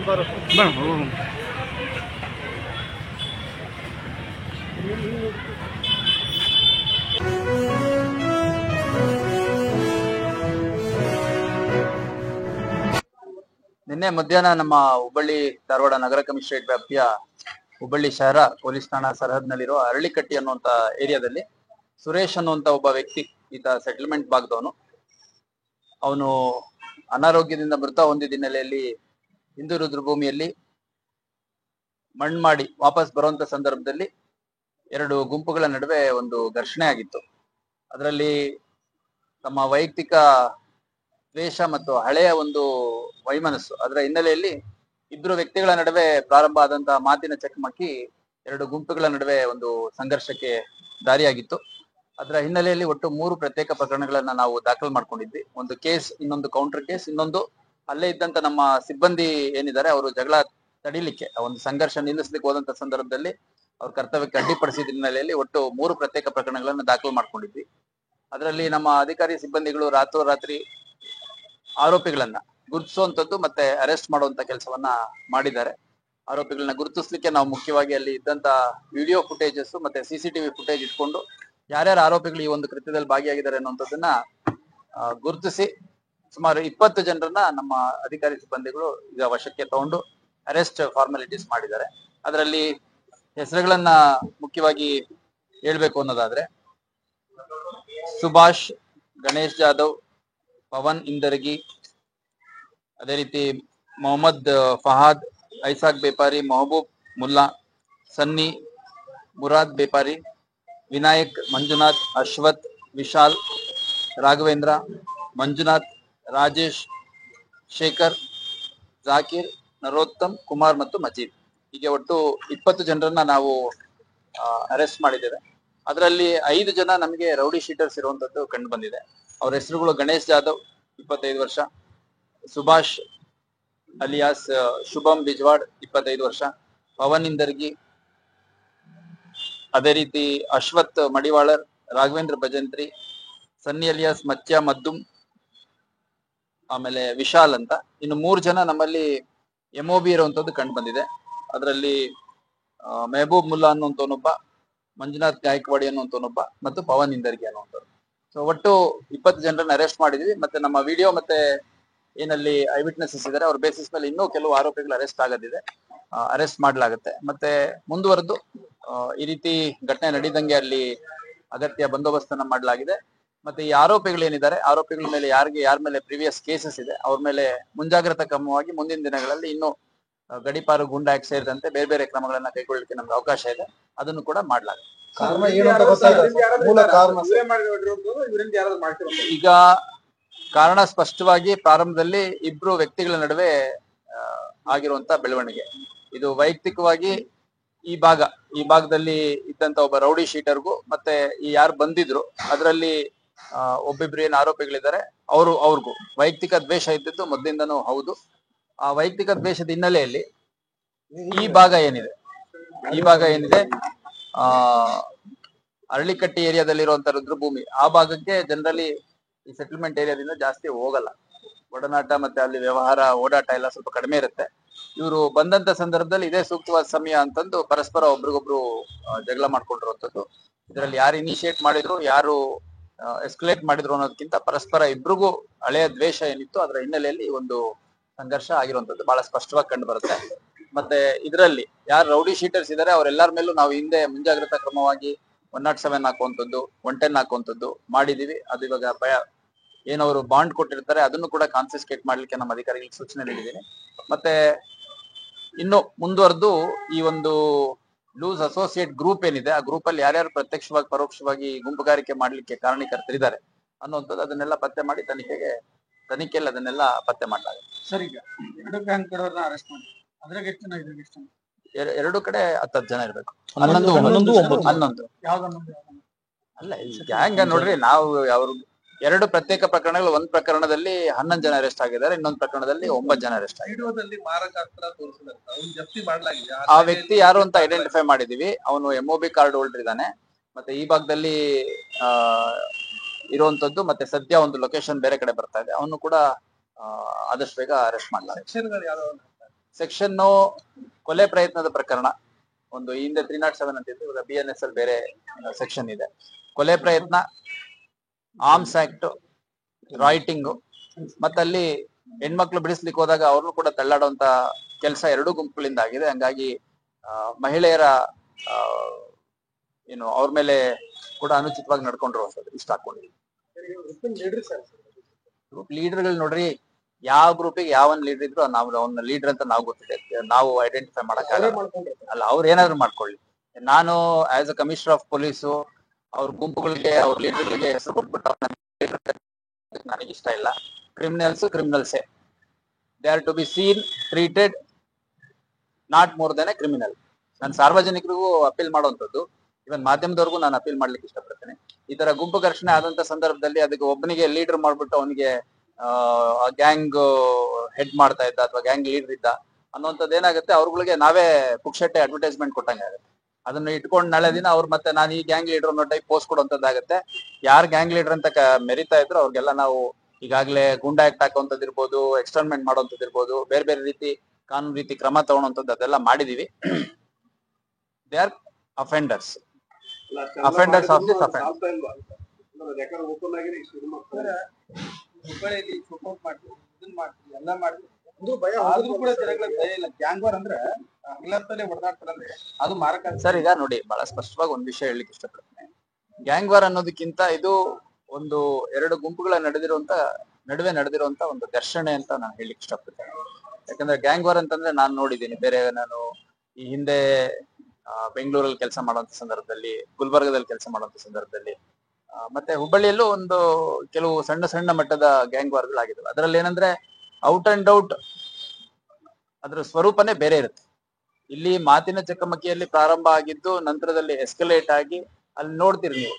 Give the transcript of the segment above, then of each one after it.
ನಿನ್ನೆ ಮಧ್ಯಾಹ್ನ ನಮ್ಮ ಹುಬ್ಬಳ್ಳಿ ಧಾರವಾಡ ನಗರ ಕಮಿಷನರೇಟ್ ವ್ಯಾಪ್ತಿಯ ಹುಬ್ಬಳ್ಳಿ ಶಹರ ಪೊಲೀಸ್ ಠಾಣಾ ಸರಹದ್ನಲ್ಲಿರುವ ಅರಳಿಕಟ್ಟಿ ಅನ್ನುವಂತ ಏರಿಯಾದಲ್ಲಿ ಸುರೇಶ್ ಅನ್ನುವಂತ ಒಬ್ಬ ವ್ಯಕ್ತಿ, ಈತ ಸೆಟಲ್ಮೆಂಟ್ ಭಾಗದವನು. ಅವನು ಅನಾರೋಗ್ಯದಿಂದ ಮೃತ ಹೊಂದಿದ ಹಿನ್ನೆಲೆಯಲ್ಲಿ ಹಿಂದೂ ರುದ್ರಭೂಮಿಯಲ್ಲಿ ಮಣ್ಣು ಮಾಡಿ ವಾಪಸ್ ಬರುವಂತ ಸಂದರ್ಭದಲ್ಲಿ ಎರಡು ಗುಂಪುಗಳ ನಡುವೆ ಒಂದು ಘರ್ಷಣೆ ಆಗಿತ್ತು. ಅದರಲ್ಲಿ ತಮ್ಮ ವೈಯಕ್ತಿಕ ದ್ವೇಷ ಮತ್ತು ಹಳೆಯ ಒಂದು ವೈಮನಸ್ಸು, ಅದರ ಹಿನ್ನೆಲೆಯಲ್ಲಿ ಇಬ್ಬರು ವ್ಯಕ್ತಿಗಳ ನಡುವೆ ಪ್ರಾರಂಭ ಆದಂತಹ ಮಾತಿನ ಚಕಮಕಿ ಎರಡು ಗುಂಪುಗಳ ನಡುವೆ ಒಂದು ಸಂಘರ್ಷಕ್ಕೆ ದಾರಿಯಾಗಿತ್ತು. ಅದರ ಹಿನ್ನೆಲೆಯಲ್ಲಿ ಒಟ್ಟು 3 ಪ್ರತ್ಯೇಕ ಪ್ರಕರಣಗಳನ್ನ ನಾವು ದಾಖಲು ಮಾಡ್ಕೊಂಡಿದ್ವಿ. ಒಂದು ಕೇಸ್, ಇನ್ನೊಂದು ಕೌಂಟರ್ ಕೇಸ್, ಇನ್ನೊಂದು ಅಲ್ಲೇ ಇದ್ದಂತ ನಮ್ಮ ಸಿಬ್ಬಂದಿ ಏನಿದ್ದಾರೆ ಅವರು ಜಗಳ ತಡಿಲಿಕ್ಕೆ, ಒಂದು ಸಂಘರ್ಷ ನಿಲ್ಲಿಸ್ಲಿಕ್ಕೆ ಹೋದಂತ ಸಂದರ್ಭದಲ್ಲಿ ಅವ್ರ ಕರ್ತವ್ಯಕ್ಕೆ ಅಡ್ಡಿಪಡಿಸಿದ ಹಿನ್ನೆಲೆಯಲ್ಲಿ ಒಟ್ಟು 3 ಪ್ರತ್ಯೇಕ ಪ್ರಕರಣಗಳನ್ನ ದಾಖಲು ಮಾಡ್ಕೊಂಡಿದ್ವಿ. ಅದರಲ್ಲಿ ನಮ್ಮ ಅಧಿಕಾರಿ ಸಿಬ್ಬಂದಿಗಳು ರಾತ್ರೋರಾತ್ರಿ ಆರೋಪಿಗಳನ್ನ ಗುರುತಿಸುವಂತದ್ದು ಮತ್ತೆ ಅರೆಸ್ಟ್ ಮಾಡುವಂತ ಕೆಲಸವನ್ನ ಮಾಡಿದ್ದಾರೆ. ಆರೋಪಿಗಳನ್ನ ಗುರುತಿಸ್ಲಿಕ್ಕೆ ನಾವು ಮುಖ್ಯವಾಗಿ ಅಲ್ಲಿ ಇದ್ದಂತ ವಿಡಿಯೋ ಫುಟೇಜಸ್ ಮತ್ತೆ CCTV ಫುಟೇಜ್ ಇಟ್ಕೊಂಡು ಯಾರ್ಯಾರು ಆರೋಪಿಗಳು ಈ ಒಂದು ಕೃತ್ಯದಲ್ಲಿ ಭಾಗಿಯಾಗಿದ್ದಾರೆ ಅನ್ನುವಂಥದ್ದನ್ನ ಗುರುತಿಸಿ ಸುಮಾರು 20 ಜನರನ್ನ ನಮ್ಮ ಅಧಿಕಾರಿ ಸಿಬ್ಬಂದಿಗಳು ಈಗ ವಶಕ್ಕೆ ತಗೊಂಡು ಅರೆಸ್ಟ್ ಫಾರ್ಮಾಲಿಟೀಸ್ ಮಾಡಿದ್ದಾರೆ. ಅದರಲ್ಲಿ ಹೆಸರುಗಳನ್ನ ಮುಖ್ಯವಾಗಿ ಹೇಳ್ಬೇಕು ಅನ್ನೋದಾದ್ರೆ, ಸುಭಾಷ್, ಗಣೇಶ್ ಜಾಧವ್, ಪವನ್ ಇಂದರ್ಗಿ, ಅದೇ ರೀತಿ ಮೊಹಮ್ಮದ್ ಫಹಾದ್, ಐಸಾಕ್ ಬೇಪಾರಿ, ಮೊಹಬೂಬ್ ಮುಲ್ಲಾ, ಸನ್ನಿ, ಮುರಾದ್ ಬೇಪಾರಿ, ವಿನಾಯಕ್, ಮಂಜುನಾಥ್, ಅಶ್ವಥ್, ವಿಶಾಲ್, ರಾಘವೇಂದ್ರ, ಮಂಜುನಾಥ್, ರಾಜೇಶ್, ಶೇಖರ್, ಜಾಕೀರ್, ನರೋತ್ತಮ್, ಕುಮಾರ್ ಮತ್ತು ಮಜೀದ್, ಹೀಗೆ ಒಟ್ಟು 20 ಜನರನ್ನ ನಾವು ಅರೆಸ್ಟ್ ಮಾಡಿದ್ದೇವೆ. ಅದರಲ್ಲಿ 5 ಜನ ನಮಗೆ ರೌಡಿ ಶೀಟರ್ಸ್ ಇರುವಂತದ್ದು ಕಂಡು ಬಂದಿದೆ. ಅವ್ರ ಹೆಸರುಗಳು ಗಣೇಶ್ ಜಾಧವ್ 25 ವರ್ಷ, ಸುಭಾಷ್ ಅಲಿಯಾಸ್ ಶುಭಂ ಬಿಜ್ವಾಡ್ 25 ವರ್ಷ, ಪವನ್ ಇಂದರ್ಗಿ, ಅದೇ ರೀತಿ ಅಶ್ವಥ್ ಮಡಿವಾಳರ್, ರಾಘವೇಂದ್ರ ಭಜಂತ್ರಿ, ಸನ್ನಿ ಅಲಿಯಾಸ್ ಮತ್ಯ ಮದ್ದುಮ್, ಆಮೇಲೆ ವಿಶಾಲ್ ಅಂತ. ಇನ್ನು 3 ಜನ ನಮ್ಮಲ್ಲಿ MOB ಇರುವಂತದ್ದು ಕಂಡು ಬಂದಿದೆ. ಅದರಲ್ಲಿ ಮೆಹಬೂಬ್ ಮುಲ್ಲಾ ಅನ್ನುವಂತವನೊಬ್ಬ, ಮಂಜುನಾಥ್ ಗಾಯಕ್ವಾಡಿ ಅನ್ನುವಂತವನೊಬ್ಬ ಮತ್ತು ಪವನ್ ಇಂದರ್ಗಿ ಅನ್ನುವಂಥವ್ರು. ಸೊ ಒಟ್ಟು 20 ಜನರನ್ನ ಅರೆಸ್ಟ್ ಮಾಡಿದ್ವಿ. ಮತ್ತೆ ನಮ್ಮ ವಿಡಿಯೋ ಮತ್ತೆ ಏನಲ್ಲಿ ಐ ವಿಟ್ನೆಸಸ್ ಇದ್ದಾರೆ ಅವ್ರ ಬೇಸಿಸ್ ಮೇಲೆ ಇನ್ನೂ ಕೆಲವು ಆರೋಪಿಗಳು ಅರೆಸ್ಟ್ ಆಗೋದಿದೆ, ಅರೆಸ್ಟ್ ಮಾಡ್ಲಾಗುತ್ತೆ. ಮತ್ತೆ ಮುಂದುವರೆದು ಈ ರೀತಿ ಘಟನೆ ನಡೀದಂಗೆ ಅಲ್ಲಿ ಅಗತ್ಯ ಬಂದೋಬಸ್ತನ್ನ ಮಾಡಲಾಗಿದೆ. ಮತ್ತೆ ಈ ಆರೋಪಿಗಳೇನಿದ್ದಾರೆ, ಆರೋಪಿಗಳ ಮೇಲೆ ಯಾರ ಮೇಲೆ ಪ್ರಿವಿಯಸ್ ಕೇಸಸ್ ಇದೆ ಅವ್ರ ಮೇಲೆ ಮುಂಜಾಗ್ರತಾ ಕ್ರಮವಾಗಿ ಮುಂದಿನ ದಿನಗಳಲ್ಲಿ ಇನ್ನು ಗಡಿಪಾರು ಗೂಂಡಾ ಆಕ್ಟ್ ಸೇರಿದಂತೆ ಬೇರೆ ಬೇರೆ ಕ್ರಮಗಳನ್ನ ಕೈಗೊಳ್ಳಲಿಕ್ಕೆ ನಮ್ಗೆ ಅವಕಾಶ ಇದೆ, ಅದನ್ನು ಕೂಡ ಮಾಡಲಾಗುತ್ತೆ. ಈಗ ಕಾರಣ ಸ್ಪಷ್ಟವಾಗಿ ಪ್ರಾರಂಭದಲ್ಲಿ ಇಬ್ರು ವ್ಯಕ್ತಿಗಳ ನಡುವೆ ಆಗಿರುವಂತ ಬೆಳವಣಿಗೆ, ಇದು ವೈಯಕ್ತಿಕವಾಗಿ ಈ ಭಾಗದಲ್ಲಿ ಇದ್ದಂತ ಒಬ್ಬ ರೌಡಿ ಶೀಟರ್ಗೂ ಮತ್ತೆ ಈ ಯಾರು ಬಂದಿದ್ರು ಅದರಲ್ಲಿ ಒಬ್ಬಿಬ್ರು ಏನ್ ಆರೋಪಿಗಳಿದ್ದಾರೆ ಅವ್ರಿಗೂ ವೈಯಕ್ತಿಕ ದ್ವೇಷ ಇದ್ದಿದ್ದು ಮೊದಲಿಂದನೂ ಹೌದು. ಆ ವೈಯಕ್ತಿಕ ದ್ವೇಷದ ಹಿನ್ನೆಲೆಯಲ್ಲಿ ಈ ಭಾಗ ಏನಿದೆ ಅರಳಿಕಟ್ಟಿ ಏರಿಯಾದಲ್ಲಿರುವಂತ ರುದ್ರಭೂಮಿ, ಆ ಭಾಗಕ್ಕೆ ಜನರಲಿ ಈ ಸೆಟಲ್ಮೆಂಟ್ ಏರಿಯಾದಿಂದ ಜಾಸ್ತಿ ಹೋಗಲ್ಲ. ಒಡನಾಟ ಮತ್ತೆ ಅಲ್ಲಿ ವ್ಯವಹಾರ ಓಡಾಟ ಎಲ್ಲ ಸ್ವಲ್ಪ ಕಡಿಮೆ ಇರುತ್ತೆ. ಇವರು ಬಂದಂತ ಸಂದರ್ಭದಲ್ಲಿ ಇದೇ ಸೂಕ್ತವಾದ ಸಮಯ ಅಂತಂದು ಪರಸ್ಪರ ಒಬ್ರಿಗೊಬ್ರು ಜಗಳ ಮಾಡ್ಕೊಂಡಿರುವಂತದ್ದು. ಇದರಲ್ಲಿ ಯಾರು ಇನಿಶಿಯೇಟ್ ಮಾಡಿದ್ರು, ಯಾರು ಎಸ್ಕಲೇಟ್ ಮಾಡಿದ್ರು ಅನ್ನೋದಕ್ಕಿಂತ ಪರಸ್ಪರ ಇಬ್ರಿಗೂ ಹಳೆಯ ದ್ವೇಷ ಏನಿತ್ತು ಅದರ ಹಿನ್ನೆಲೆಯಲ್ಲಿ ಒಂದು ಸಂಘರ್ಷ ಆಗಿರುವಂತದ್ದು ಬಹಳ ಸ್ಪಷ್ಟವಾಗಿ ಕಂಡು ಬರುತ್ತೆ. ಮತ್ತೆ ಇದರಲ್ಲಿ ಯಾರು ರೌಡಿ ಶೀಟರ್ಸ್ ಇದ್ದಾರೆ ಅವರೆಲ್ಲರ ಮೇಲೂ ನಾವು ಹಿಂದೆ ಮುಂಜಾಗ್ರತಾ ಕ್ರಮವಾಗಿ 107 ಹಾಕುವಂಥದ್ದು, 110 ಹಾಕುವಂಥದ್ದು ಮಾಡಿದೀವಿ. ಅದು ಇವಾಗ ಏನವರು ಬಾಂಡ್ ಕೊಟ್ಟಿರ್ತಾರೆ ಅದನ್ನು ಕೂಡ ಕಾನ್ಫಿಸ್ಕೇಟ್ ಮಾಡ್ಲಿಕ್ಕೆ ನಮ್ಮ ಅಧಿಕಾರಿಗಳಿಗೆ ಸೂಚನೆ ನೀಡಿದ್ದೀನಿ. ಮತ್ತೆ ಇನ್ನು ಮುಂದುವರೆದು ಈ ಒಂದು ಲೂಸ್ ಅಸೋಸಿಯೇಟ್ ಗ್ರೂಪ್ ಏನಿದೆ ಆ ಗ್ರೂಪ್ ಅಲ್ಲಿ ಯಾರ್ಯಾರು ಪ್ರತ್ಯಕ್ಷವಾಗಿ ಪರೋಕ್ಷವಾಗಿ ಗುಂಪುಗಾರಿಕೆ ಮಾಡ್ಲಿಕ್ಕೆ ಕಾರಣೀಕರ್ತರಿದ್ದಾರೆ ಅನ್ನುವಂಥದ್ದು ಅದನ್ನೆಲ್ಲ ಪತ್ತೆ ಮಾಡಿ ತನಿಖೆಯಲ್ಲಿ ಅದನ್ನೆಲ್ಲ ಪತ್ತೆ ಮಾಡಲಾಗುತ್ತೆ. ಸರ್, ಈಗ 2 ಗ್ಯಾಂಗ್ ಕಡೆಯವ್ರನ್ನ ಅರೆಸ್ಟ್ ಮಾಡಿ ಅದ್ರಾಗ ಎಷ್ಟು ಜನ ಇದ್ದಾರೆ? ಎಷ್ಟು ಎರಡು ಕಡೆ 10 ಜನ ಇರ್ಬೇಕು. 11 ಅಲ್ಲ, ಗ್ಯಾಂಗ್ ನೋಡ್ರಿ, ನಾವು ಅವ್ರು 2 ಪ್ರತ್ಯೇಕ ಪ್ರಕರಣಗಳು, ಒಂದು ಪ್ರಕರಣದಲ್ಲಿ 11 ಜನ ಅರೆಸ್ಟ್ ಆಗಿದ್ದಾರೆ, ಇನ್ನೊಂದು ಪ್ರಕರಣದಲ್ಲಿ 9 ಜನ ಅರೆಸ್ಟ್ ಆಗಿದ್ದಾರೆ. ಆ ವ್ಯಕ್ತಿ ಯಾರು ಅಂತ ಐಡೆಂಟಿಫೈ ಮಾಡಿದೀವಿ. ಅವನು MOB ಕಾರ್ಡ್ ಹೋಲ್ಡರ್ ಇದ್ದಾನೆ. ಮತ್ತೆ ಈ ಭಾಗದಲ್ಲಿ ಇರುವಂತದ್ದು, ಮತ್ತೆ ಸದ್ಯ ಒಂದು ಲೊಕೇಶನ್ ಬೇರೆ ಕಡೆ ಬರ್ತಾ ಇದೆ, ಅವನು ಕೂಡ ಆದಷ್ಟು ಬೇಗ ಅರೆಸ್ಟ್ ಮಾಡಲಾಗಿದೆ. ಸೆಕ್ಷನ್ ಕೊಲೆ ಪ್ರಯತ್ನದ ಪ್ರಕರಣ ಒಂದು ಹಿಂದೆ 307 ಅಂತಿತ್ತು, ಇವಾಗ BNS ಅಲ್ಲಿ ಬೇರೆ ಸೆಕ್ಷನ್ ಇದೆ. ಕೊಲೆ ಪ್ರಯತ್ನ, ಆರ್ಮ್ಸ್ ಆಕ್ಟ್, ರಾಯ್ಟಿಂಗ್, ಮತ್ತಲ್ಲಿ ಹೆಣ್ಮಕ್ಳು ಬಿಡಿಸ್ಲಿಕ್ಕೆ ಹೋದಾಗ ಅವ್ರನ್ನು ಕೂಡ ತಳ್ಳಾಡುವಂತ ಕೆಲಸ ಎರಡೂ ಗುಂಪುಗಳಿಂದ ಆಗಿದೆ. ಹಂಗಾಗಿ ಮಹಿಳೆಯರ ಏನು ಅವ್ರ ಮೇಲೆ ಕೂಡ ಅನುಚಿತವಾಗಿ ನಡ್ಕೊಂಡಿರುವಂತದ್ದು ಇಷ್ಟ ಹಾಕೊಂಡಿದ್ವಿ. ಗ್ರೂಪ್ ಲೀಡರ್ಗಳು ನೋಡ್ರಿ, ಯಾವ ಗ್ರೂಪಿಗೆ ಯಾವನ್ ಲೀಡರ್ ಇದ್ರು ನಾವು ಅವ್ನ ಲೀಡರ್ ಅಂತ ನಾವು ಗೊತ್ತಿದೆ, ನಾವು ಐಡೆಂಟಿಫೈ ಮಾಡಕ್ಕಾಗಲ್ಲ. ಅಲ್ಲ, ಅವ್ರು ಏನಾದ್ರು ಮಾಡ್ಕೊಳ್ಳಿ. ನಾನು as a commissioner of police ಅವ್ರ ಗುಂಪುಗಳಿಗೆ ಅವ್ರ ಲೀಡರ್ಗಳಿಗೆ ಹೆಸರು ಕೊಟ್ಬಿಟ್ಟು ನನಗೆ ಇಷ್ಟ ಇಲ್ಲ. ಕ್ರಿಮಿನಲ್ಸೇ they are to be seen treated not more than a criminal. ನಾನು ಸಾರ್ವಜನಿಕರಿಗೂ ಅಪೀಲ್ ಮಾಡುವಂತದ್ದು, ಇವನ್ ಮಾಧ್ಯಮದವ್ರಿಗೂ ನಾನು ಅಪೀಲ್ ಮಾಡ್ಲಿಕ್ಕೆ ಇಷ್ಟಪಡ್ತೇನೆ. ಈ ತರ ಗುಂಪು ಘರ್ಷಣೆ ಆದಂತ ಸಂದರ್ಭದಲ್ಲಿ ಅದಕ್ಕೆ ಒಬ್ಬನಿಗೆ ಲೀಡರ್ ಮಾಡ್ಬಿಟ್ಟು ಅವನಿಗೆ ಗ್ಯಾಂಗ್ ಹೆಡ್ ಮಾಡ್ತಾ ಇದ್ದ ಅಥವಾ ಗ್ಯಾಂಗ್ ಲೀಡರ್ ಇದ್ದ ಅನ್ನುವಂಥದ್ದು ಏನಾಗುತ್ತೆ, ಅವ್ರಗಳಿಗೆ ನಾವೇ ಪುಕ್ಷಟ್ಟೆ ಅಡ್ವರ್ಟೈಸ್ಮೆಂಟ್ ಕೊಟ್ಟಂಗೆ ಆಗುತ್ತೆ. ಅದನ್ನ ಇಟ್ಕೊಂಡು ನಾಳೆ ದಿನ ಅವ್ರು ಮತ್ತೆ ನಾನು ಈ ಗ್ಯಾಂಗ್ ಲೀಡರ್ ಅನ್ನೋ ಟೈಪ್ ಪೋಸ್ಟ್ ಕೊಡುವಂತದ್ದಾಗುತ್ತೆ. ಯಾರು ಗ್ಯಾಂಗ್ ಲೀಡರ್ ಅಂತ ಮೆರಿತಾ ಇದ್ರು ಅವ್ರಿಗೆಲ್ಲ ನಾವು ಈಗಾಗಲೇ ಗುಂಡಾ ಆಕ್ಟ್ ಹಾಕುವಂಥದ್ದು ಇರ್ಬೋದು, ಎಕ್ಸ್ಟರ್ನ್ಮೆಂಟ್ ಮಾಡುವಂಥದ್ದು ಇರ್ಬೋದು, ಬೇರೆ ಬೇರೆ ರೀತಿ ಕಾನೂನು ರೀತಿ ಕ್ರಮ ತಗೊಳುವಂಥದ್ದು ಅದೆಲ್ಲ ಮಾಡಿದೀವಿ. They are offenders of this offend. ಹುಬ್ಬಳ್ಳಿಯಲ್ಲಿ ಸಪೋರ್ಟ್ ಮಾಡ್ತೀವಿ, ಇದನ್ನ ಮಾಡ್ತೀವಿ, ಎಲ್ಲ ಮಾಡ್ತೀವಿ, ಆದ್ರೂ ಕೂಡ ಜನಗಳಿಗೆ ಭಯ ಇಲ್ಲ. ಗ್ಯಾಂಗ್ ವಾರ್ ಅಂದ್ರೆ ಹಗಲತ್ತಲೇ ಹೊಡೆದಾಡ್ತಾರಂದ್ರೆ ಅದು ಮಾರಕ. ಸರ್, ಈಗ ನೋಡಿ, ಬಹಳ ಸ್ಪಷ್ಟವಾಗಿ ಒಂದ್ ವಿಷಯ ಹೇಳಲಿಕ್ಕೆ ಇಷ್ಟಪಡ್ತೇನೆ. ಗ್ಯಾಂಗ್ ವಾರ್ ಅನ್ನೋದಕ್ಕಿಂತ ಇದು ಒಂದು ಎರಡು ಗುಂಪುಗಳ ನಡುವೆ ನಡೆದಿರುವಂತ ಒಂದು ಘರ್ಷಣೆ ಅಂತ ನಾನು ಹೇಳಲಿಕ್ಕೆ ಇಷ್ಟಪಡ್ತೇನೆ. ಯಾಕಂದ್ರೆ ಗ್ಯಾಂಗ್ ವಾರ್ ಅಂತಂದ್ರೆ ನಾನು ನೋಡಿದ್ದೀನಿ ಬೇರೆ. ನಾನು ಈ ಹಿಂದೆ ಬೆಂಗಳೂರಲ್ಲಿ ಕೆಲಸ ಮಾಡುವಂತ ಸಂದರ್ಭದಲ್ಲಿ, ಗುಲ್ಬರ್ಗದಲ್ಲಿ ಕೆಲಸ ಮಾಡುವಂತ ಸಂದರ್ಭದಲ್ಲಿ, ಮತ್ತೆ ಹುಬ್ಬಳ್ಳಿಯಲ್ಲೂ ಒಂದು ಕೆಲವು ಸಣ್ಣ ಸಣ್ಣ ಮಟ್ಟದ ಗ್ಯಾಂಗ್ ವಾರ್ಗಳಾಗಿದ್ದಾವೆ. ಅದರಲ್ಲಿ ಏನಂದ್ರೆ ಔಟ್ ಅಂಡ್ ಔಟ್ ಅದ್ರ ಸ್ವರೂಪನೇ ಬೇರೆ ಇರುತ್ತೆ. ಇಲ್ಲಿ ಮಾತಿನ ಚಕಮಕಿಯಲ್ಲಿ ಪ್ರಾರಂಭ ಆಗಿದ್ದು ನಂತರದಲ್ಲಿ ಎಸ್ಕಲೇಟ್ ಆಗಿ ಅಲ್ಲಿ ನೋಡ್ತೀರಿ ನೀವು,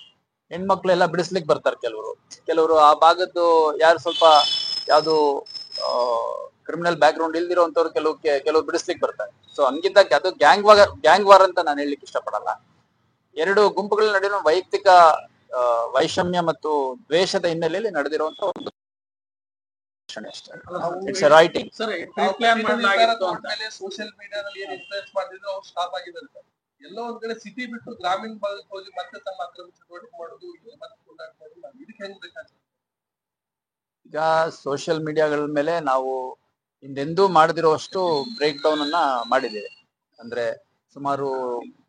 ಹೆಣ್ಮಕ್ಳೆಲ್ಲ ಬಿಡಿಸ್ಲಿಕ್ಕೆ ಬರ್ತಾರೆ. ಕೆಲವರು ಆ ಭಾಗದ್ದು ಯಾರು ಸ್ವಲ್ಪ ಯಾವ್ದು ಕ್ರಿಮಿನಲ್ ಬ್ಯಾಕ್ ಗ್ರೌಂಡ್ ಇಲ್ದಿರೋಂಥವ್ರು ಕೆಲವು ಬಿಡಿಸ್ಲಿಕ್ಕೆ ಬರ್ತಾರೆ. ಸೊ ಹಂಗಿದ್ದಾಗ ಅದು ಗ್ಯಾಂಗ್ ವಾರ್ ಅಂತ ನಾನು ಹೇಳಲಿಕ್ಕೆ ಇಷ್ಟಪಡಲ್ಲ. ಎರಡು ಗುಂಪುಗಳ ನಡುವಿನ ವೈಯಕ್ತಿಕ ವೈಷಮ್ಯ ಮತ್ತು ದ್ವೇಷದ ಹಿನ್ನೆಲೆಯಲ್ಲಿ ನಡೆದಿರುವಂತ ಒಂದು ಇಟ್ಸ್ ರೈಟಿಂಗ್. ಸೋಷಿಯಲ್ ಮೀಡಿಯಾದಲ್ಲಿ ಏನ್ ಇನ್ಫ್ಲೂಯೆನ್ಸ್ ಮಾಡಿದ್ರು ಅವ್ರು ಸ್ಟಾಪ್ ಆಗಿದ್ದಾರೆ ಸರ್. ಎಲ್ಲೋ ಒಂದ್ ಕಡೆ ಸಿಟಿ ಬಿಟ್ಟು ಗ್ರಾಮೀಣ ಭಾಗಕ್ಕೆ ಹೋಗಿ ಮತ್ತೆ ತಮ್ಮ ಅಕ್ರಮ ಚಟುವಟಿಕೆ ಮಾಡೋದು, ಇದಕ್ಕೆ ಹೆಂಗ್ ಬೇಕಾಗ್ತದೆ? ಈಗ ಸೋಷಿಯಲ್ ಮೀಡಿಯಾಗಳ ಮೇಲೆ ನಾವು ಹಿಂದೆಂದೂ ಮಾಡದಿರುವಷ್ಟು ಬ್ರೇಕ್ ಡೌನ್ ಅನ್ನ ಮಾಡಿದ್ದೇವೆ. ಅಂದ್ರೆ ಸುಮಾರು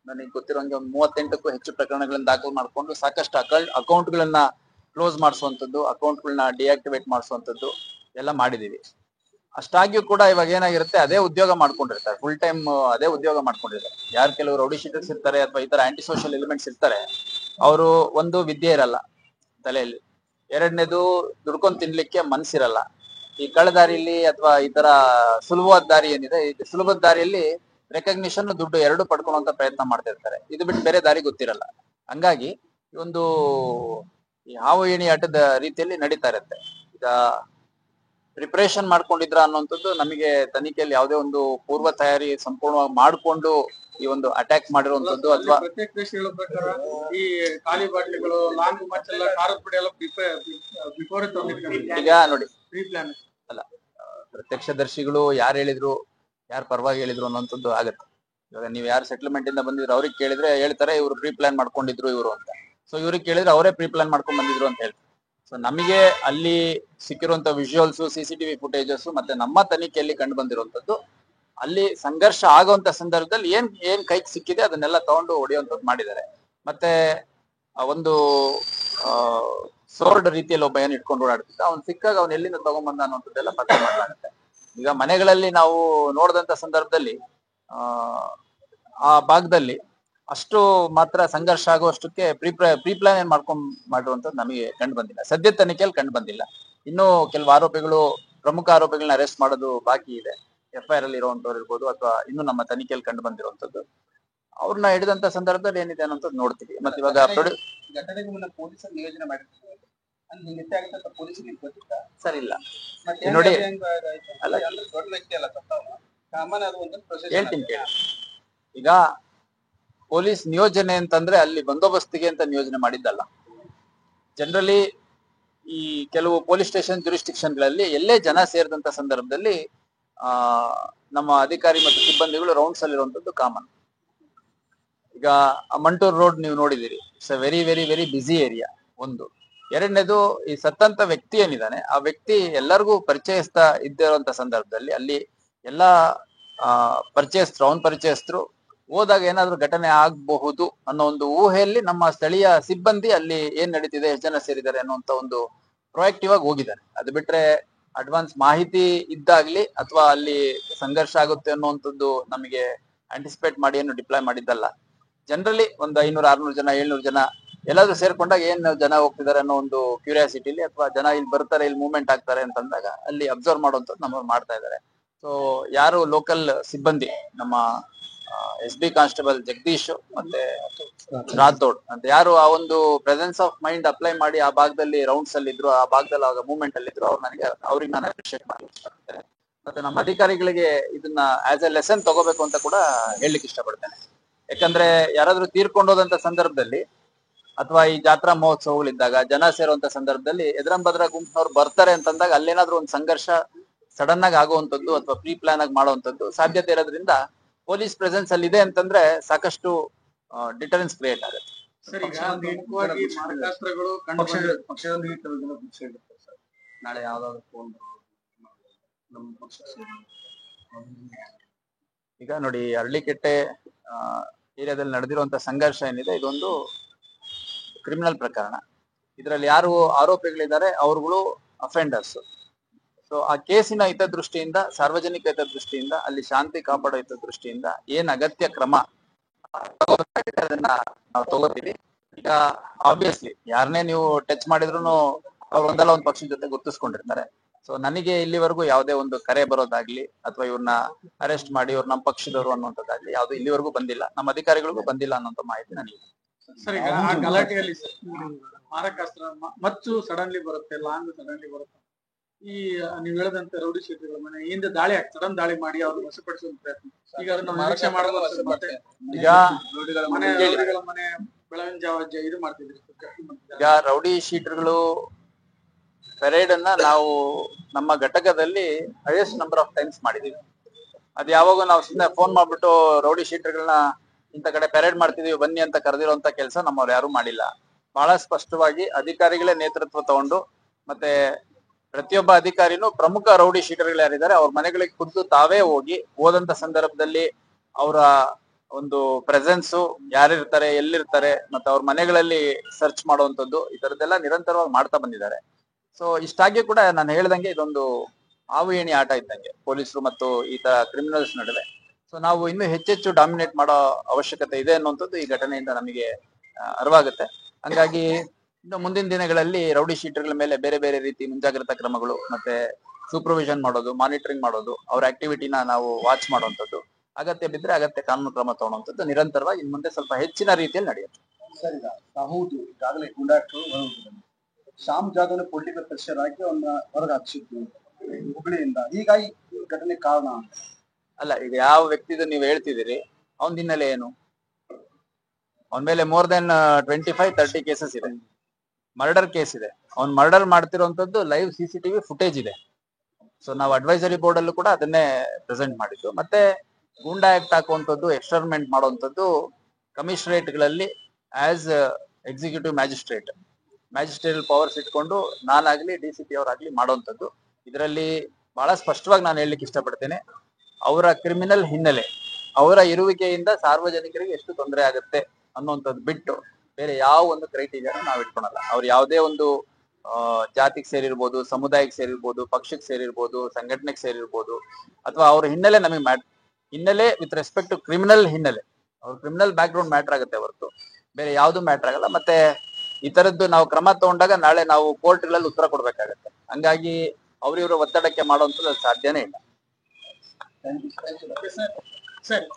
ನನಗೆ ಗೊತ್ತಿರೋಂಗೆ ಒಂದು 38ಕ್ಕೂ ಹೆಚ್ಚು ಪ್ರಕರಣಗಳನ್ನ ದಾಖಲು ಮಾಡಿಕೊಂಡು ಸಾಕಷ್ಟು ಅಕೌಂಟ್ಗಳನ್ನ ಕ್ಲೋಸ್ ಮಾಡಿಸುವಂಥದ್ದು, ಅಕೌಂಟ್ಗಳನ್ನ ಡಿಆಕ್ಟಿವೇಟ್ ಮಾಡಿಸುವಂಥದ್ದು ಎಲ್ಲ ಮಾಡಿದೀವಿ. ಅಷ್ಟಾಗಿಯೂ ಕೂಡ ಇವಾಗ ಏನಾಗಿರುತ್ತೆ, ಅದೇ ಉದ್ಯೋಗ ಮಾಡ್ಕೊಂಡಿರ್ತಾರೆ, ಫುಲ್ ಟೈಮ್ ಅದೇ ಉದ್ಯೋಗ ಮಾಡ್ಕೊಂಡಿರ್ತಾರೆ. ಯಾರು ಕೆಲವರು ರೌಡಿ ಶೀಟರ್ಸ್ ಇರ್ತಾರೆ ಅಥವಾ ಈ ತರ ಆಂಟಿ ಸೋಷಿಯಲ್ ಎಲಿಮೆಂಟ್ಸ್ ಇರ್ತಾರೆ, ಅವರು ಒಂದು ವಿದ್ಯೆ ಇರಲ್ಲ ತಲೆಯಲ್ಲಿ, ಎರಡನೇದು ದುಡ್ಕೊಂಡ್ ತಿನ್ಲಿಕ್ಕೆ ಮನ್ಸಿರಲ್ಲ. ಈ ಕಳ್ಳದಾರಿಯಲ್ಲಿ ಅಥವಾ ಈ ತರ ಸುಲಭವಾದ ದಾರಿ ಏನಿದೆ, ಈ ಸುಲಭದ ದಾರಿಯಲ್ಲಿ ರೆಕಗ್ನಿಷನ್, ದುಡ್ಡು ಎರಡು ಪಡ್ಕೊಳ್ಳುವಂತ ಪ್ರಯತ್ನ ಮಾಡ್ತಾ ಇರ್ತಾರೆ. ಇದು ಬಿಟ್ಟು ಬೇರೆ ದಾರಿ ಗೊತ್ತಿರಲ್ಲ. ಹಂಗಾಗಿ ಒಂದು ಈ ಹಾವು ಏಣಿ ಆಟದ ರೀತಿಯಲ್ಲಿ ನಡೀತಾ ಇರುತ್ತೆ. ಈಗ ಪ್ರಿಪರೇಷನ್ ಮಾಡ್ಕೊಂಡಿದ್ರ ಅನ್ನುವಂಥದ್ದು ನಮಗೆ ತನಿಖೆಯಲ್ಲಿ ಯಾವುದೇ ಒಂದು ಪೂರ್ವ ತಯಾರಿ ಸಂಪೂರ್ಣವಾಗಿ ಮಾಡಿಕೊಂಡು ಈ ಒಂದು ಅಟ್ಯಾಕ್ ಮಾಡಿರುವಂತದ್ದು ಅಥವಾ ಪ್ರತ್ಯಕ್ಷ ಪ್ರಕಾರ ಈ ಖಾಲಿ ಬಾಟ್ಲಿಗಳು, ಲಾಂಗ್ ಮಾರ್ಚ್ ಎಲ್ಲ, ಖಾರದ ಪುಡಿ ಎಲ್ಲ ಬಿಫೋರ್ ಈಗ ನೋಡಿ, ಪ್ರೀ ಪ್ಲಾನ್ ಅಲ್ಲ, ಪ್ರತ್ಯಕ್ಷದರ್ಶಿಗಳು ಯಾರು ಹೇಳಿದ್ರು, ಯಾರು ಪರವಾಗಿ ಹೇಳಿದ್ರು ಅನ್ನೋಂಥದ್ದು ಆಗತ್ತೆ. ಇವಾಗ ನೀವು ಯಾರು ಸೆಟಲ್ಮೆಂಟ್ ಇಂದ ಬಂದಿದ್ರು ಅವ್ರಿಗೆ ಕೇಳಿದ್ರೆ ಹೇಳ್ತಾರೆ ಇವ್ರು ಪ್ರೀ ಪ್ಲಾನ್ ಮಾಡ್ಕೊಂಡಿದ್ರು ಇವರು ಅಂತ. ಸೊ ಇವ್ರಿಗೆ ಕೇಳಿದ್ರೆ ಅವರೇ ಪ್ರೀ ಪ್ಲಾನ್ ಮಾಡ್ಕೊಂಡ್ ಬಂದಿದ್ರು ಅಂತ ಹೇಳ್ತಾರೆ. ಸೊ ನಮಗೆ ಅಲ್ಲಿ ಸಿಕ್ಕಿರುವಂತ ವಿಜುವಲ್ಸ್, CCTV ಫುಟೇಜಸ್ ಮತ್ತೆ ನಮ್ಮ ತನಿಖೆಯಲ್ಲಿ ಕಂಡು ಬಂದಿರುವಂತದ್ದು, ಅಲ್ಲಿ ಸಂಘರ್ಷ ಆಗುವಂತ ಸಂದರ್ಭದಲ್ಲಿ ಏನ್ ಕೈಗೆ ಸಿಕ್ಕಿದೆ ಅದನ್ನೆಲ್ಲ ತಗೊಂಡು ಹೊಡೆಯುವಂಥದ್ದು ಮಾಡಿದ್ದಾರೆ. ಮತ್ತೆ ಒಂದು ಸೋರ್ಡ್ ರೀತಿಯಲ್ಲಿ ಒಬ್ಬ ಏನ್ ಇಟ್ಕೊಂಡು ಓಡಾಡ್ತಿದ್ದ, ಅವ್ನು ಸಿಕ್ಕಾಗ ಅವ್ನು ಎಲ್ಲಿಂದ ತಗೊಂಡ್ಬಂದ ಅನ್ನೋಂಥದ್ದೆಲ್ಲ ಪತ್ತೆ ಮಾಡಲಾಗುತ್ತೆ. ಈಗ ಮನೆಗಳಲ್ಲಿ ನಾವು ನೋಡಿದಂತ ಸಂದರ್ಭದಲ್ಲಿ ಆ ಭಾಗದಲ್ಲಿ ಅಷ್ಟು ಮಾತ್ರ ಸಂಘರ್ಷ ಆಗುವಷ್ಟಕ್ಕೆ ಪ್ರೀ ಪ್ಲಾನ್ ಏನ್ ಮಾಡಿರುವಂತದ್ದು ನಮಗೆ ಕಂಡು ಬಂದಿಲ್ಲ, ಸದ್ಯ ತನಿಖೆಯಲ್ಲಿ ಕಂಡು ಬಂದಿಲ್ಲ. ಇನ್ನು ಕೆಲವು ಆರೋಪಿಗಳು, ಪ್ರಮುಖ ಆರೋಪಿಗಳನ್ನ ಅರೆಸ್ಟ್ ಮಾಡೋದು ಬಾಕಿ ಇದೆ. FIR ಅಲ್ಲಿ ಇರುವಂತವ್ರು ಇರ್ಬೋದು ಅಥವಾ ಇನ್ನು ನಮ್ಮ ತನಿಖೆಯಲ್ಲಿ ಕಂಡು ಬಂದಿರುವಂತದ್ದು. ಅವ್ರನ್ನ ಹಿಡಿದಂತ ಸಂದರ್ಭದಲ್ಲಿ ಏನಿದೆ ಅನ್ನೋಂಥದ್ದು ನೋಡ್ತೀವಿ. ಮತ್ತೆ ಇವಾಗ ಘಟನೆಗೆ ಮುನ್ನ ಪೊಲೀಸರು ನಿಯೋಜನೆ ಮಾಡಿರ್ತಾರೆ, ಸರಿ ಇಲ್ಲ ನೋಡಿ, ಅಲ್ಲ ದೊಡ್ಡ ವ್ಯಕ್ತಿ ಅಲ್ಲ ಸಾಮಾನ್ಯ, ಅದು ಒಂದು ಹೇಳ್ತೀನಿ ಕೇಳಿ. ಈಗ ಪೊಲೀಸ್ ನಿಯೋಜನೆ ಅಂತಂದ್ರೆ ಅಲ್ಲಿ ಬಂದೋಬಸ್ತಿಗೆ ಅಂತ ನಿಯೋಜನೆ ಮಾಡಿದ್ದಲ್ಲ. ಜನರಲಿ ಈ ಕೆಲವು ಪೊಲೀಸ್ ಸ್ಟೇಷನ್ ಜ್ಯೂರಿಸ್ಡಿಕ್ಷನ್ ಗಳಲ್ಲಿ ಎಲ್ಲೇ ಜನ ಸೇರಿದಂತ ಸಂದರ್ಭದಲ್ಲಿ ಆ ನಮ್ಮ ಅಧಿಕಾರಿ ಮತ್ತು ಸಿಬ್ಬಂದಿಗಳು ರೌಂಡ್ಸ್ ಅಲ್ಲಿ ಇರುವಂತದ್ದು ಕಾಮನ್. ಈಗ ಮಂಟೂರ್ ರೋಡ್ ನೀವು ನೋಡಿದಿರಿ, it's a very very very busy area. ಒಂದು. ಎರಡನೇದು, ಈ ಸತ್ತಂತ ವ್ಯಕ್ತಿ ಏನಿದ್ದಾನೆ ಆ ವ್ಯಕ್ತಿ ಎಲ್ಲರಿಗೂ ಪರಿಚಯಸ್ತ ಇದ್ದಿರುವಂತ ಸಂದರ್ಭದಲ್ಲಿ ಅಲ್ಲಿ ಎಲ್ಲಾ ಪರಿಚಯಸ್ಥರು, ಅವನ್ ಪರಿಚಯಸ್ಥರು ಹೋದಾಗ ಏನಾದ್ರೂ ಘಟನೆ ಆಗಬಹುದು ಅನ್ನೋ ಒಂದು ಊಹೆಯಲ್ಲಿ ನಮ್ಮ ಸ್ಥಳೀಯ ಸಿಬ್ಬಂದಿ ಅಲ್ಲಿ ಏನ್ ನಡೀತಿದೆ, ಎಷ್ಟು ಜನ ಸೇರಿದ್ದಾರೆ ಅನ್ನುವಂತ ಒಂದು ಪ್ರೊಯಾಕ್ಟಿವ್ ಆಗಿ ಹೋಗಿದ್ದಾರೆ. ಅದು ಬಿಟ್ರೆ ಅಡ್ವಾನ್ಸ್ ಮಾಹಿತಿ ಇದ್ದಾಗ್ಲಿ ಅಥವಾ ಅಲ್ಲಿ ಸಂಘರ್ಷ ಆಗುತ್ತೆ ಅನ್ನುವಂಥದ್ದು ನಮಗೆ ಆಂಟಿಸಿಪೇಟ್ ಮಾಡಿ ಏನು ಡಿಪ್ಲಾಯ್ ಮಾಡಿದ್ದಲ್ಲ. ಜನರಲಿ ಒಂದು 500, 600 ಜನ, 700 ಜನ ಎಲ್ಲಾದ್ರೂ ಸೇರ್ಕೊಂಡಾಗ ಏನ್ ಜನ ಹೋಗ್ತಿದ್ದಾರೆ ಅನ್ನೋ ಒಂದು ಕ್ಯೂರಿಯಾಸಿಟಿಲಿ, ಅಥವಾ ಜನ ಇಲ್ಲಿ ಬರ್ತಾರೆ, ಇಲ್ಲಿ ಮೂವ್ಮೆಂಟ್ ಆಗ್ತಾರೆ ಅಂತಂದಾಗ ಅಲ್ಲಿ ಅಬ್ಸರ್ವ್ ಮಾಡುವಂಥದ್ದು ನಮ್ಮವ್ರು ಮಾಡ್ತಾ ಇದ್ದಾರೆ. ಸೊ ಯಾರು ಲೋಕಲ್ ಸಿಬ್ಬಂದಿ, ನಮ್ಮ SB ಕಾನ್ಸ್ಟೇಬಲ್ ಜಗದೀಶ್ ಮತ್ತೆ ರಾಥೋಡ್ ಅಂತ ಯಾರು ಆ ಒಂದು ಪ್ರೆಸೆನ್ಸ್ ಆಫ್ ಮೈಂಡ್ ಅಪ್ಲೈ ಮಾಡಿ ಆ ಭಾಗದಲ್ಲಿ ರೌಂಡ್ಸ್ ಅಲ್ಲಿ ಇದ್ರು, ಆ ಭಾಗದಲ್ಲಿ ಆಗ ಮೂವ್ಮೆಂಟ್ ಅಲ್ಲಿ ಇದ್ರು, ಅವ್ರಿಗೆ ನಾನು ಅಪ್ರಿಶಿಯೇಟ್ ಮಾಡಿ. ಮತ್ತೆ ನಮ್ಮ ಅಧಿಕಾರಿಗಳಿಗೆ ಇದನ್ನ ಆಸ್ ಎ ಲೆಸನ್ ತಗೋಬೇಕು ಅಂತ ಕೂಡ ಹೇಳಲಿಕ್ಕೆ ಇಷ್ಟಪಡ್ತೇನೆ. ಯಾಕಂದ್ರೆ ಯಾರಾದ್ರೂ ತೀರ್ಕೊಂಡೋದಂತ ಸಂದರ್ಭದಲ್ಲಿ ಅಥವಾ ಈ ಜಾತ್ರಾ ಮಹೋತ್ಸವಗಳಿದ್ದಾಗ ಜನ ಸೇರುವಂತ ಸಂದರ್ಭದಲ್ಲಿ ಎದುರಂಬದ್ರ ಗುಂಪಿನವ್ರು ಬರ್ತಾರೆ ಅಂತಂದಾಗ ಅಲ್ಲೇನಾದ್ರೂ ಒಂದು ಸಂಘರ್ಷ ಸಡನ್ ಆಗಿ ಆಗುವಂತದ್ದು ಅಥವಾ ಪ್ರೀ ಪ್ಲಾನ್ ಆಗಿ ಮಾಡುವಂತದ್ದು ಸಾಧ್ಯತೆ ಇರೋದ್ರಿಂದ ಪೊಲೀಸ್ ಪ್ರೆಸೆನ್ಸ್ ಅಲ್ಲಿ ಇದೆ ಅಂತಂದ್ರೆ ಸಾಕಷ್ಟು ಡಿಟರೆನ್ಸ್ ಕ್ರಿಯೇಟ್ ಆಗುತ್ತೆ. ನಾಳೆ ಯಾವ್ದಾದ್ರು ಫೋನ್ ಈಗ ನೋಡಿ, ಅರಳಿಕಟ್ಟೆ ಏರಿಯಾದಲ್ಲಿ ನಡೆದಿರುವಂತ ಸಂಘರ್ಷ ಏನಿದೆ, ಇದೊಂದು ಕ್ರಿಮಿನಲ್ ಪ್ರಕರಣ. ಇದರಲ್ಲಿ ಯಾರು ಆರೋಪಿಗಳಿದ್ದಾರೆ ಅವ್ರುಗಳು ಅಫೆಂಡರ್ಸ್. ಸೊ ಆ ಕೇಸಿನ ಹಿತದೃಷ್ಟಿಯಿಂದ, ಸಾರ್ವಜನಿಕ ಹಿತದೃಷ್ಟಿಯಿಂದ, ಅಲ್ಲಿ ಶಾಂತಿ ಕಾಪಾಡೋ ಹಿತದೃಷ್ಟಿಯಿಂದ ಏನ್ ಅಗತ್ಯ ಕ್ರಮ ಅದನ್ನ ನಾವು ತಗೋತೀವಿ. ಈಗ ಆಬ್ವಿಯಸ್ಲಿ ಯಾರನ್ನೇ ನೀವು ಟಚ್ ಮಾಡಿದ್ರು ಅವ್ರು ಒಂದಲ್ಲ ಒಂದ್ ಪಕ್ಷದ ಜೊತೆ ಗುರ್ತಿಸ್ಕೊಂಡಿರ್ತಾರೆ. ಸೊ ನನಗೆ ಇಲ್ಲಿವರೆಗೂ ಯಾವುದೇ ಒಂದು ಕರೆ ಬರೋದಾಗ್ಲಿ ಅಥವಾ ಇವ್ರನ್ನ ಅರೆಸ್ಟ್ ಮಾಡಿ ಇವ್ರು ನಮ್ಮ ಪಕ್ಷದವರು ಅನ್ನುವಂಥದ್ದಾಗ್ಲಿ ಯಾವ್ದು ಇಲ್ಲಿವರೆಗೂ ಬಂದಿಲ್ಲ, ನಮ್ಮ ಅಧಿಕಾರಿಗಳಿಗೂ ಬಂದಿಲ್ಲ ಅನ್ನೋಂಥ ಮಾಹಿತಿ ನನಗೆ. ಸರ್, ಈಗ ಆ ಗಲಾಟೆಯಲ್ಲಿ ಮಾರಕಾಸ್ತ್ರ ಮತ್ತು ಸಡನ್ಲಿ ಬರುತ್ತೆ, ಲಾಂಗ್ ಸಡನ್ಲಿ ಬರುತ್ತೆ. ಈ ನೀವು ಹೇಳದಂತೆ ರೌಡಿ ಶೀಟರ್ಗಳ ಮನೆ ಹಿಂದೆ ದಾಳಿ ಸಡನ್ ದಾಳಿ ಮಾಡಿ ಅವ್ರು ವಶಪಡಿಸುವ ಪ್ರಯತ್ನ ಈಗ ಅದನ್ನ ನಿರೀಕ್ಷೆ ಮಾಡಬಹುದು. ಮತ್ತೆ ಈಗ ಮನೆ ಬೆಳಗಿನ ಜಾವ ಇದು ಮಾಡ್ತಿದ್ರಿ. ಈಗ ರೌಡಿ ಶೀಟರ್ಗಳು ಪೆರೇಡ್ ಅನ್ನ ನಾವು ನಮ್ಮ ಘಟಕದಲ್ಲಿ ಹೈಯೆಸ್ಟ್ ನಂಬರ್ ಆಫ್ ಟೈಮ್ಸ್ ಮಾಡಿದೀವಿ. ಅದ್ ಯಾವಾಗ ನಾವು ಸುಮ್ಮನೆ ಫೋನ್ ಮಾಡ್ಬಿಟ್ಟು ರೌಡಿ ಶೀಟರ್ಗಳನ್ನ ಇಂಥ ಕಡೆ ಪೆರೇಡ್ ಮಾಡ್ತಿದೀವಿ ಬನ್ನಿ ಅಂತ ಕರೆದಿರುವಂತ ಕೆಲಸ ನಮ್ಮವ್ರು ಯಾರು ಮಾಡಿಲ್ಲ. ಬಹಳ ಸ್ಪಷ್ಟವಾಗಿ ಅಧಿಕಾರಿಗಳೇ ನೇತೃತ್ವ ತಗೊಂಡು, ಮತ್ತೆ ಪ್ರತಿಯೊಬ್ಬ ಅಧಿಕಾರಿನೂ ಪ್ರಮುಖ ರೌಡಿ ಶೀಟರ್ಗಳು ಯಾರಿದ್ದಾರೆ ಅವ್ರ ಮನೆಗಳಿಗೆ ಖುದ್ದು ತಾವೇ ಹೋದಂತ ಸಂದರ್ಭದಲ್ಲಿ ಅವರ ಒಂದು ಪ್ರೆಸೆನ್ಸು, ಯಾರಿರ್ತಾರೆ, ಎಲ್ಲಿರ್ತಾರೆ, ಮತ್ತೆ ಅವ್ರ ಮನೆಗಳಲ್ಲಿ ಸರ್ಚ್ ಮಾಡುವಂತದ್ದು, ಈ ತರದ್ದೆಲ್ಲ ನಿರಂತರವಾಗಿ ಮಾಡ್ತಾ ಬಂದಿದ್ದಾರೆ. ಸೊ ಇಷ್ಟಾಗಿ ಕೂಡ ನಾನು ಹೇಳ್ದಂಗೆ ಇದೊಂದು ಹಾವು ಏಣಿ ಆಟ ಇದ್ದಂಗೆ ಪೊಲೀಸರು ಮತ್ತು ಈ ತರ ಕ್ರಿಮಿನಲ್ಸ್ ನಡುವೆ. ಸೊ ನಾವು ಇನ್ನೂ ಹೆಚ್ಚೆಚ್ಚು ಡಾಮಿನೇಟ್ ಮಾಡೋ ಅವಶ್ಯಕತೆ ಇದೆ ಅನ್ನುವಂಥದ್ದು ಈ ಘಟನೆಯಿಂದ ನಮಗೆ ಅರಿವಾಗುತ್ತೆ. ಹಂಗಾಗಿ ಇನ್ನು ಮುಂದಿನ ದಿನಗಳಲ್ಲಿ ರೌಡಿ ಶೀಟರ್ಗಳ ಮೇಲೆ ಬೇರೆ ಬೇರೆ ರೀತಿ ಮುಂಜಾಗ್ರತಾ ಕ್ರಮಗಳು, ಮತ್ತೆ ಸೂಪರ್ವಿಷನ್ ಮಾಡೋದು, ಮಾನಿಟರಿಂಗ್ ಮಾಡೋದು, ಅವ್ರ ಆಕ್ಟಿವಿಟಿನ ನಾವು ವಾಚ್ ಮಾಡುವಂಥದ್ದು, ಅಗತ್ಯ ಬಿದ್ದರೆ ಅಗತ್ಯ ಕಾನೂನು ಕ್ರಮ ತಗೊಳ್ಳುವಂಥದ್ದು ನಿರಂತರವಾಗಿ ಇನ್ನು ಮುಂದೆ ಸ್ವಲ್ಪ ಹೆಚ್ಚಿನ ರೀತಿಯಲ್ಲಿ ನಡೆಯುತ್ತೆ. ಸರ್, ಹೌದು, ಈಗಾಗಲೇ ಗುಂಡಾಟರು ಶ್ಯಾಮ್ ಜಾಧವ್ನ ಪೊಲಿಟಿಕಲ್ ಪ್ರೆಷರ್ ಆಗಿ ಅವನ್ನ ಹೊರಗೆ ಹಾಕ್ಸಿದ್ರು ಹುಬ್ಬಳ್ಳಿಯಿಂದ. ಹೀಗಾಗಿ ಘಟನೆ ಕಾರಣ ಅಲ್ಲ. ಈಗ ಯಾವ ವ್ಯಕ್ತಿದು ನೀವು ಹೇಳ್ತಿದ್ದೀರಿ, ಅವನ ಹಿನ್ನೆಲೆ ಏನು? ಅವನ ಮೇಲೆ ಮೋರ್ ದೆನ್ 25-30 ಕೇಸಸ್ ಇದೆ, ಮರ್ಡರ್ ಕೇಸ್ ಇದೆ. ಅವ್ನ್ ಮರ್ಡರ್ ಮಾಡ್ತಿರುವಂತದ್ದು ಲೈವ್ CCTV ಫುಟೇಜ್ ಇದೆ. ಸೊ ನಾವು ಅಡ್ವೈಸರಿ ಬೋರ್ಡ್ ಅಲ್ಲೂ ಕೂಡ ಅದನ್ನೇ ಪ್ರೆಸೆಂಟ್ ಮಾಡಿದ್ದು. ಮತ್ತೆ ಗೂಂಡಾ ಆಕ್ಟ್ ಹಾಕುವಂಥದ್ದು, ಎಕ್ಸ್ಟರ್ಮೆಂಟ್ ಮಾಡುವಂಥದ್ದು ಕಮಿಷನರೇಟ್ಗಳಲ್ಲಿ ಆಸ್ ಎಕ್ಸಿಕ್ಯೂಟಿವ್ ಮ್ಯಾಜಿಸ್ಟ್ರೇಟಲ್ ಪವರ್ಸ್ ಇಟ್ಕೊಂಡು ನಾನಾಗ್ಲಿ DCP ಅವರಾಗ್ಲಿ ಮಾಡುವಂಥದ್ದು. ಇದರಲ್ಲಿ ಬಹಳ ಸ್ಪಷ್ಟವಾಗಿ ನಾನು ಹೇಳಲಿಕ್ಕೆ ಇಷ್ಟಪಡ್ತೇನೆ, ಅವರ ಕ್ರಿಮಿನಲ್ ಹಿನ್ನೆಲೆ, ಅವರ ಇರುವಿಕೆಯಿಂದ ಸಾರ್ವಜನಿಕರಿಗೆ ಎಷ್ಟು ತೊಂದರೆ ಆಗುತ್ತೆ ಅನ್ನುವಂಥದ್ದು ಬಿಟ್ಟು ಬೇರೆ ಯಾವ ಒಂದು ಕ್ರೈಟೀರಿಯಾನ ನಾವು ಇಟ್ಕೊಳಲ್ಲ. ಅವ್ರು ಯಾವುದೇ ಒಂದು ಜಾತಿಗೆ ಸೇರಿರ್ಬೋದು, ಸಮುದಾಯಕ್ಕೆ ಸೇರಿರ್ಬೋದು, ಪಕ್ಷಕ್ಕೆ ಸೇರಿರ್ಬೋದು, ಸಂಘಟನೆಗೆ ಸೇರಿರ್ಬೋದು, ಅಥವಾ ಅವ್ರ ಹಿನ್ನೆಲೆ ನಮಗೆ ಹಿನ್ನೆಲೆ ವಿತ್ ರೆಸ್ಪೆಕ್ಟ್ ಟು ಕ್ರಿಮಿನಲ್ ಹಿನ್ನೆಲೆ, ಅವ್ರ ಕ್ರಿಮಿನಲ್ ಬ್ಯಾಕ್ ಗ್ರೌಂಡ್ ಮ್ಯಾಟರ್ ಆಗುತ್ತೆ ಹೊರತು ಬೇರೆ ಯಾವ್ದು ಮ್ಯಾಟರ್ ಆಗಲ್ಲ. ಮತ್ತೆ ಈ ತರದ್ದು ನಾವು ಕ್ರಮ ತಗೊಂಡಾಗ ನಾಳೆ ನಾವು ಕೋರ್ಟ್ಗಳಲ್ಲಿ ಉತ್ತರ ಕೊಡ್ಬೇಕಾಗತ್ತೆ. ಹಂಗಾಗಿ ಅವ್ರಿವ್ರ ಒತ್ತಡಕ್ಕೆ ಮಾಡುವಂಥದ್ದು ಸಾಧ್ಯನೇ ಇಲ್ಲ. ಸರಿ.